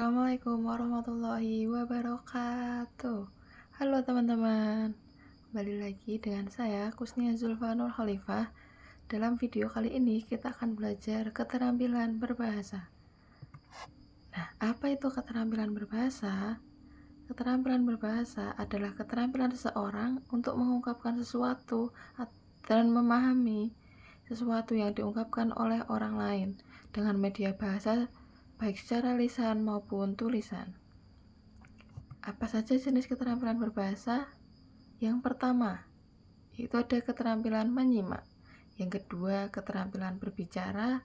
Assalamualaikum warahmatullahi wabarakatuh. Halo teman-teman, kembali lagi dengan saya Kusnia Zulfanur Khalifah. Dalam video kali ini kita akan belajar keterampilan berbahasa. Nah, apa itu keterampilan berbahasa? Keterampilan berbahasa adalah keterampilan seseorang untuk mengungkapkan sesuatu dan memahami sesuatu yang diungkapkan oleh orang lain dengan media bahasa baik secara lisan maupun tulisan. Apa saja jenis keterampilan berbahasa? Yang pertama, itu ada keterampilan menyimak. Yang kedua, keterampilan berbicara.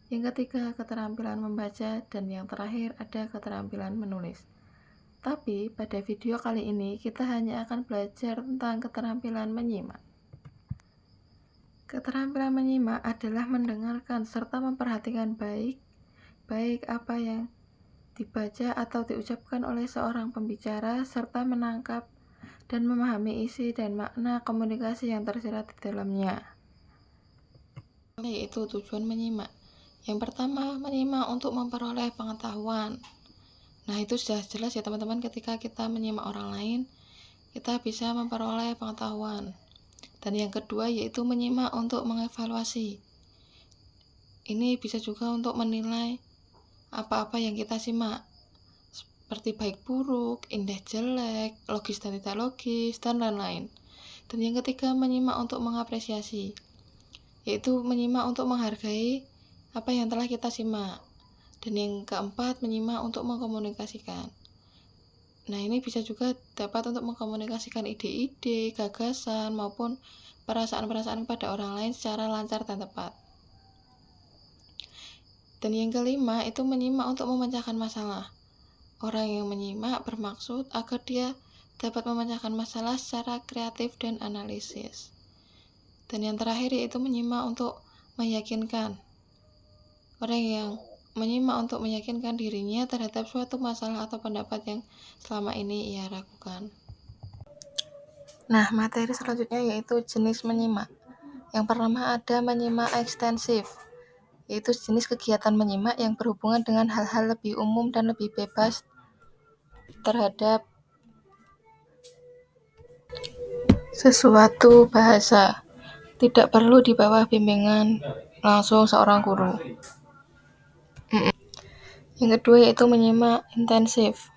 Yang ketiga, keterampilan membaca. Dan yang terakhir, ada keterampilan menulis. Tapi pada video kali ini kita hanya akan belajar tentang keterampilan menyimak. Keterampilan menyimak adalah mendengarkan serta memperhatikan baik apa yang dibaca atau diucapkan oleh seorang pembicara, serta menangkap dan memahami isi dan makna komunikasi yang tersirat di dalamnya. Yaitu tujuan menyimak. Yang pertama, menyimak untuk memperoleh pengetahuan. Nah, itu sudah jelas ya teman-teman, ketika kita menyimak orang lain, kita bisa memperoleh pengetahuan. Dan yang kedua yaitu menyimak untuk mengevaluasi. Ini bisa juga untuk menilai apa-apa yang kita simak, seperti baik buruk, indah jelek, logis dan tidak logis, dan lain-lain. Dan yang ketiga, menyimak untuk mengapresiasi, yaitu menyimak untuk menghargai apa yang telah kita simak. Dan yang keempat, menyimak untuk mengkomunikasikan. Nah, ini bisa juga dapat untuk mengkomunikasikan ide-ide, gagasan, maupun perasaan-perasaan kepada orang lain secara lancar dan tepat. Dan yang kelima, itu menyimak untuk memecahkan masalah. Orang yang menyimak bermaksud agar dia dapat memecahkan masalah secara kreatif dan analisis. Dan yang terakhir yaitu menyimak untuk meyakinkan. Orang yang menyimak untuk meyakinkan dirinya terhadap suatu masalah atau pendapat yang selama ini ia ragukan. Nah, materi selanjutnya yaitu jenis menyimak. Yang pertama ada menyimak ekstensif, yaitu jenis kegiatan menyimak yang berhubungan dengan hal-hal lebih umum dan lebih bebas terhadap sesuatu bahasa. Tidak perlu di bawah bimbingan langsung seorang guru. Yang kedua yaitu menyimak intensif.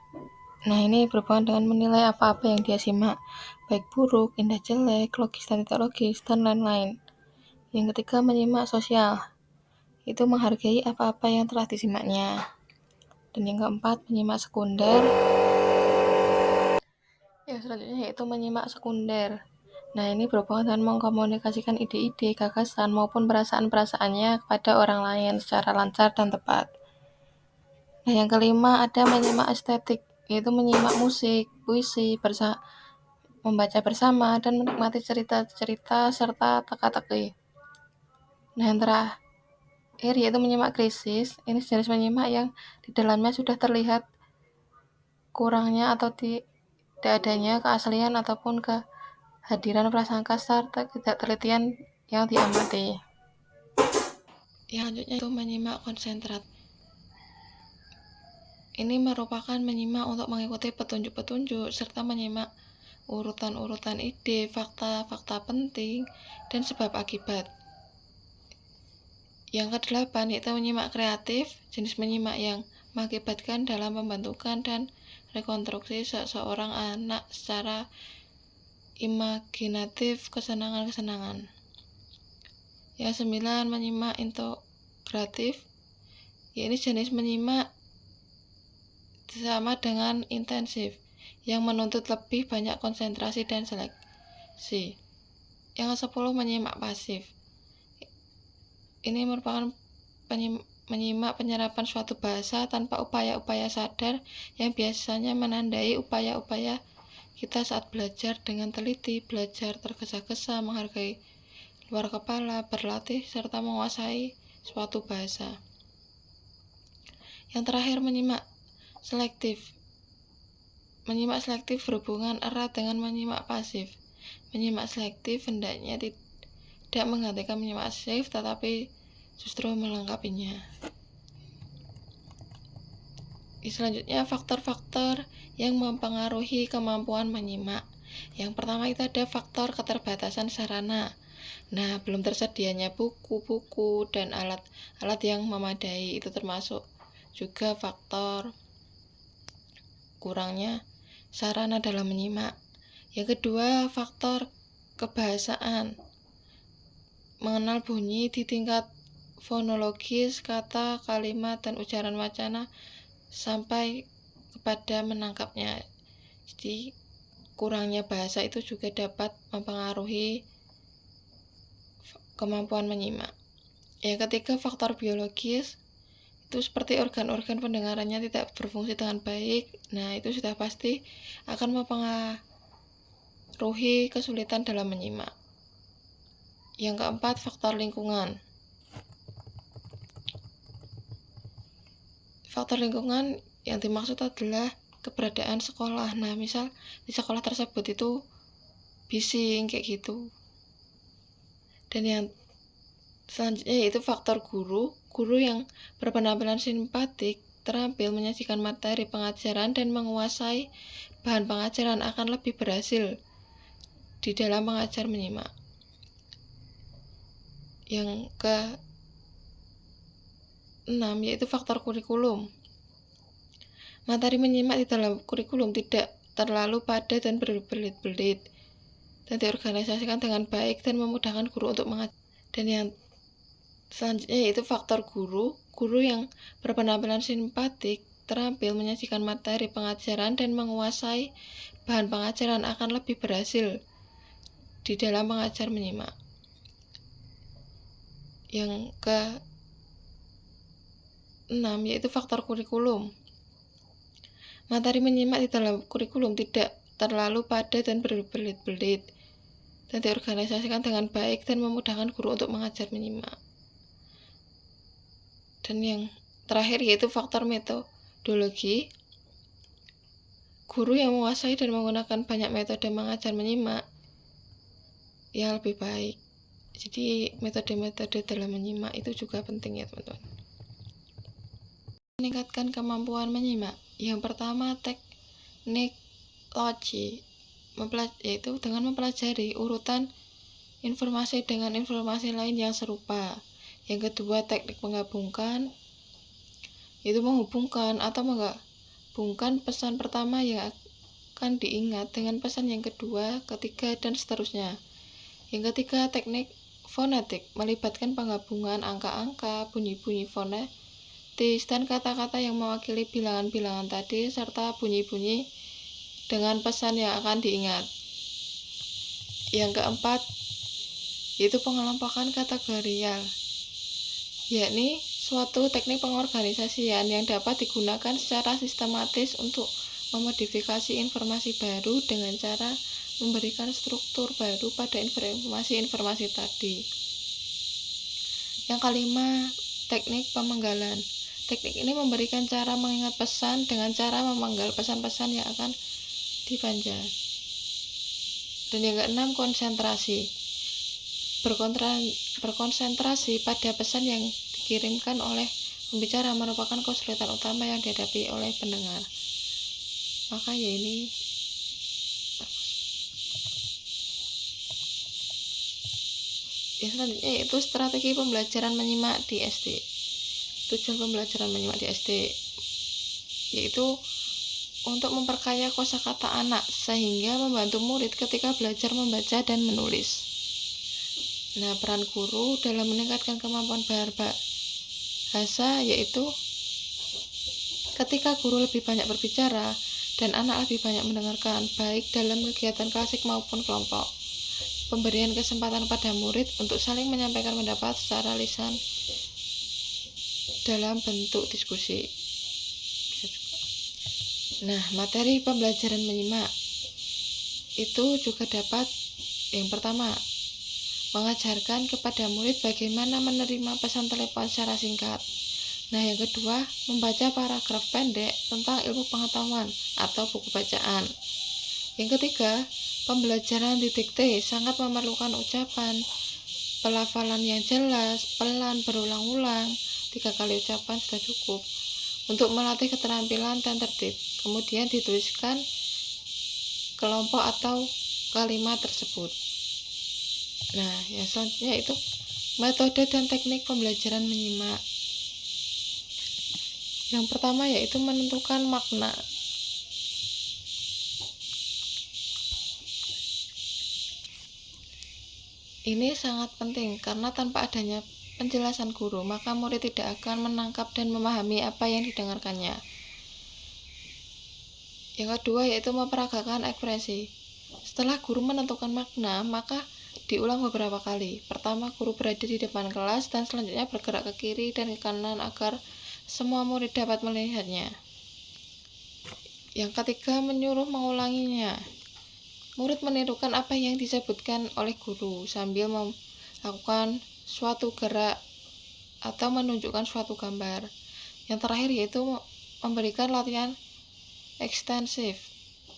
Nah, ini berhubungan dengan menilai apa-apa yang dia simak, baik buruk, indah jelek, logis dan tidak logis, dan lain-lain. Yang ketiga menyimak sosial, itu menghargai apa-apa yang telah disimaknya. Dan yang keempat menyimak sekunder. Yang selanjutnya yaitu menyimak sekunder. Nah, ini berhubungan dengan mengkomunikasikan ide-ide, gagasan, maupun perasaan-perasaannya kepada orang lain secara lancar dan tepat. Nah, yang kelima ada menyimak estetik, yaitu menyimak musik, puisi, membaca bersama, dan menikmati cerita-cerita serta teka-teki. Nah, yang terakhir yaitu menyimak krisis. Ini jenis menyimak yang di dalamnya sudah terlihat kurangnya atau tidak adanya keaslian ataupun kehadiran prasangka serta ketidaktelitian yang diamati. Yang selanjutnya itu menyimak konsentrat. Ini merupakan menyimak untuk mengikuti petunjuk-petunjuk serta menyimak urutan-urutan ide, fakta-fakta penting, dan sebab akibat. Yang kedelapan yaitu menyimak kreatif, jenis menyimak yang mengakibatkan dalam pembentukan dan rekonstruksi seorang anak secara imaginatif kesenangan-kesenangan. Yang sembilan menyimak integratif, yaitu jenis menyimak sama dengan intensif, yang menuntut lebih banyak konsentrasi dan seleksi. Yang ke-10 menyimak pasif. Ini merupakan menyimak penyerapan suatu bahasa tanpa upaya-upaya sadar yang biasanya menandai upaya-upaya kita saat belajar dengan teliti, belajar tergesa-gesa, menghargai luar kepala, berlatih, serta menguasai suatu bahasa. Yang terakhir menyimak selektif. Menyimak selektif berhubungan erat dengan menyimak pasif. Menyimak selektif hendaknya tidak menggantikan menyimak pasif, tetapi justru melengkapinya. Selanjutnya, faktor-faktor yang mempengaruhi kemampuan menyimak. Yang pertama itu ada faktor keterbatasan sarana. Nah, belum tersedianya buku-buku dan alat-alat yang memadai, itu termasuk juga faktor kurangnya sarana dalam menyimak. Yang kedua, faktor kebahasaan. Mengenal bunyi di tingkat fonologis, kata, kalimat, dan ujaran wacana sampai kepada menangkapnya. Jadi, kurangnya bahasa itu juga dapat mempengaruhi kemampuan menyimak. Yang ketiga, faktor biologis. Itu seperti organ-organ pendengarannya tidak berfungsi dengan baik. Nah, itu sudah pasti akan mempengaruhi kesulitan dalam menyimak. Yang keempat, faktor lingkungan. Faktor lingkungan yang dimaksud adalah keberadaan sekolah. Nah, misal di sekolah tersebut itu bising kayak gitu. Dan yang selanjutnya yaitu faktor guru. Guru yang berpenampilan simpatik, terampil menyajikan materi pengajaran dan menguasai bahan pengajaran akan lebih berhasil di dalam mengajar menyimak. Yang ke-6 yaitu faktor kurikulum. Materi menyimak di dalam kurikulum tidak terlalu padat dan berbelit-belit dan diorganisasikan dengan baik dan memudahkan guru untuk mengajar. Dan yang selanjutnya yaitu faktor guru. Guru yang berpenampilan simpatik, terampil menyajikan materi pengajaran dan menguasai bahan pengajaran akan lebih berhasil di dalam mengajar menyimak. Yang ke-6 yaitu faktor kurikulum. Materi menyimak di dalam kurikulum tidak terlalu padat dan berbelit-belit dan diorganisasikan dengan baik dan memudahkan guru untuk mengajar menyimak. Dan yang terakhir yaitu faktor metodologi. Guru yang menguasai dan menggunakan banyak metode mengajar menyimak yang lebih baik. Jadi metode-metode dalam menyimak itu juga penting ya teman-teman. Meningkatkan kemampuan menyimak. Yang pertama, teknik logi, yaitu dengan mempelajari urutan informasi dengan informasi lain yang serupa. Yang kedua, teknik menggabungkan, yaitu menghubungkan atau menggabungkan pesan pertama yang akan diingat dengan pesan yang kedua, ketiga, dan seterusnya. Yang ketiga, teknik fonetik, melibatkan penggabungan angka-angka, bunyi-bunyi fonetis, dan kata-kata yang mewakili bilangan-bilangan tadi, serta bunyi-bunyi dengan pesan yang akan diingat. Yang keempat, yaitu pengelompokan kategorial, yakni suatu teknik pengorganisasian yang dapat digunakan secara sistematis untuk memodifikasi informasi baru dengan cara memberikan struktur baru pada informasi-informasi tadi. Yang kelima, teknik pemenggalan. Teknik ini memberikan cara mengingat pesan dengan cara memenggal pesan-pesan yang akan dipanjang. Dan yang keenam, konsentrasi. Berkonsentrasi pada pesan yang dikirimkan oleh pembicara merupakan kesulitan utama yang dihadapi oleh pendengar. Maka ya ini yang selanjutnya yaitu strategi pembelajaran menyimak di SD. Tujuan pembelajaran menyimak di SD yaitu untuk memperkaya kosakata anak sehingga membantu murid ketika belajar membaca dan menulis. Nah, peran guru dalam meningkatkan kemampuan berbahasa yaitu ketika guru lebih banyak berbicara dan anak lebih banyak mendengarkan, baik dalam kegiatan klasik maupun kelompok. Pemberian kesempatan pada murid untuk saling menyampaikan pendapat secara lisan dalam bentuk diskusi. Nah, materi pembelajaran menyimak itu juga dapat yang pertama, mengajarkan kepada murid bagaimana menerima pesan telepon secara singkat. Nah, yang kedua, membaca paragraf pendek tentang ilmu pengetahuan atau buku bacaan. Yang ketiga, pembelajaran didikte sangat memerlukan ucapan, pelafalan yang jelas, pelan, berulang-ulang, 3 kali ucapan sudah cukup. untuk melatih keterampilan dan tertib. Kemudian dituliskan kelompok atau kalimat tersebut. Nah, yang selanjutnya itu metode dan teknik pembelajaran menyimak. Yang pertama yaitu menentukan makna. Ini sangat penting karena tanpa adanya penjelasan guru, maka murid tidak akan menangkap dan memahami apa yang didengarkannya. Yang kedua yaitu memperagakan ekspresi. Setelah guru menentukan makna, maka diulang beberapa kali. Pertama, guru berada di depan kelas dan selanjutnya bergerak ke kiri dan ke kanan agar semua murid dapat melihatnya. Yang ketiga, menyuruh mengulanginya. Murid menirukan apa yang disebutkan oleh guru sambil melakukan suatu gerak atau menunjukkan suatu gambar. Yang terakhir yaitu memberikan latihan ekstensif.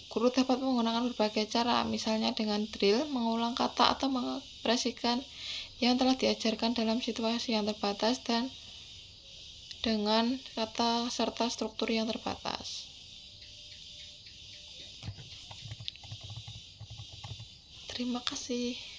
Guru dapat menggunakan berbagai cara, misalnya dengan drill, mengulang kata atau mengekspresikan yang telah diajarkan dalam situasi yang terbatas dan dengan kata serta struktur yang terbatas. Terima kasih.